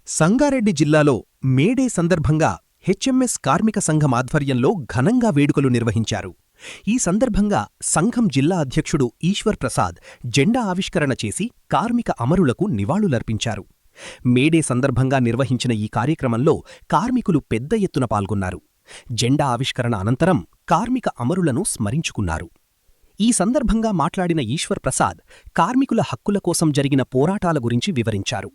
సంగారెడ్డి జిల్లాలో మేడే సందర్భంగా హెచ్ఎంఎస్ కార్మిక సంఘం ఆధ్వర్యంలో ఘనంగా వేడుకలు నిర్వహించారు. ఈ సందర్భంగా సంఘం జిల్లా అధ్యక్షుడు ఈశ్వర్ ప్రసాద్ జెండా ఆవిష్కరణ చేసి కార్మిక అమరులకు నివాళులర్పించారు. మేడే సందర్భంగా నిర్వహించిన ఈ కార్యక్రమంలో కార్మికులు పెద్ద ఎత్తున పాల్గొన్నారు. జెండా ఆవిష్కరణ అనంతరం కార్మిక అమరులను స్మరించుకున్నారు. ఈ సందర్భంగా మాట్లాడిన ఈశ్వర్ ప్రసాద్ కార్మికుల హక్కుల కోసం జరిగిన పోరాటాల గురించి వివరించారు.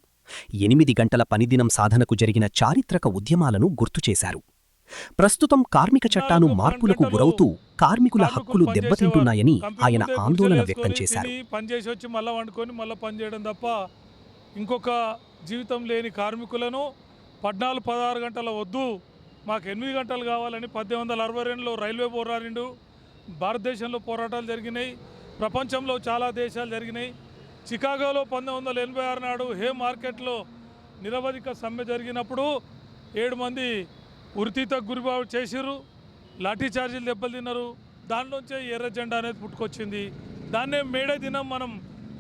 8 గంటల పనిదినం సాధనకు జరిగిన చారిత్రక ఉద్యమాలను గుర్తుచేశారు. ప్రస్తుతం కార్మిక చట్టాలు మార్పులకు గురవుతూ కార్మికుల హక్కులు దెబ్బతింటున్నాయని ఆయన ఆందోళన వ్యక్తం చేశారు. పనిచేసి వచ్చి మళ్ళా వండుకొని మళ్ళా పనిచేయడం తప్ప ఇంకొక జీవితం లేని కార్మికులను 14-16 గంటల వద్దు, మాకు 8 గంటలు కావాలని 1862లో రైల్వే పోరాడిండు. భారతదేశంలో పోరాటాలు జరిగినాయి, ప్రపంచంలో చాలా దేశాలు జరిగినాయి. చికాగోలో 1986 నాడు హే మార్కెట్లో నిరవధిక సమ్మె జరిగినప్పుడు 7 మంది ఉరితీతకు గురిబాటు చేసిర్రు, లాఠీ చార్జీలు దెబ్బలు తిన్నారు. దానిలోంచే ఎర్ర జెండా అనేది పుట్టుకొచ్చింది. దాన్నే మేడే దినం, మనం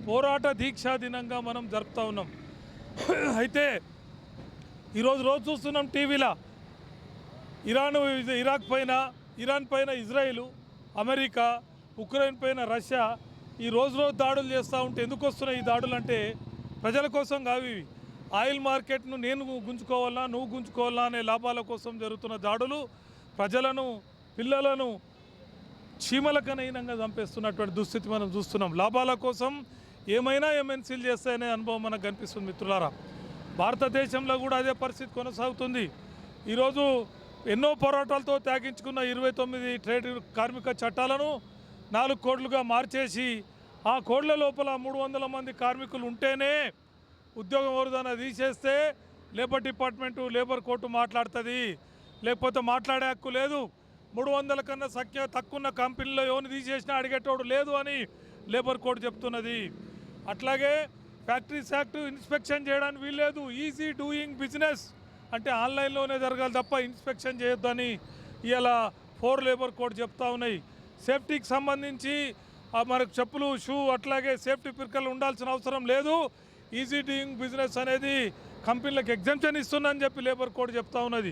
పోరాట దీక్షా దినంగా మనం జరుపుతూ ఉన్నాం. అయితే ఈరోజు చూస్తున్నాం టీవీలో ఇరాన్ పైన ఇజ్రాయిల్, అమెరికా, ఉక్రెయిన్ పైన రష్యా ఈ రోజు దాడులు చేస్తూ ఉంటే ఎందుకు వస్తున్నాయి ఈ దాడులు అంటే ప్రజల కోసం కావి. ఆయిల్ మార్కెట్ను నేను గుంజుకోవాలా, నువ్వు గుంజుకోవాలా అనే లాభాల కోసం జరుగుతున్న దాడులు ప్రజలను, పిల్లలను చీమలకనైనంగా చంపేస్తున్నటువంటి దుస్థితి మనం చూస్తున్నాం. లాభాల కోసం ఏమైనా ఎంఎన్సీలు చేస్తాయనే అనుభవం మనకు కనిపిస్తుంది. మిత్రులారా, భారతదేశంలో కూడా అదే పరిస్థితి కొనసాగుతుంది. ఈరోజు ఎన్నో పోరాటాలతో త్యాగించుకున్న 29 ట్రేడ్ కార్మిక చట్టాలను 4 కోడ్లుగా మార్చేసి ఆ కోడ్ల లోపల 300 మంది కార్మికులు ఉంటేనే ఉద్యోగం ఎవరిదైనా తీసేస్తే లేబర్ డిపార్ట్మెంటు, లేబర్ కోర్టు మాట్లాడుతుంది, లేకపోతే మాట్లాడే హక్కు లేదు. 300 కన్నా తక్కువ కంపెనీలో ఎవరిని తీసేసినా అడిగేటోడు లేదు అని లేబర్ కోర్టు చెప్తున్నది. అట్లాగే ఫ్యాక్టరీస్ యాక్ట్ ఇన్స్పెక్షన్ చేయడానికి వీల్లేదు. ఈజీ డూయింగ్ బిజినెస్ అంటే ఆన్లైన్లోనే జరగాలి తప్ప ఇన్స్పెక్షన్ చేయొద్దని ఇలా 4 లేబర్ కోడ్ చెప్తా ఉన్నాయి. సేఫ్టీకి సంబంధించి మనకు చెప్పులు, షూ, అట్లాగే సేఫ్టీ పిర్కలు ఉండాల్సిన అవసరం లేదు. ఈజీ డూయింగ్ బిజినెస్ అనేది కంపెనీలకు ఎగ్జంప్షన్ ఇస్తుందని చెప్పి లేబర్ కోడ్ చెప్తా ఉన్నది.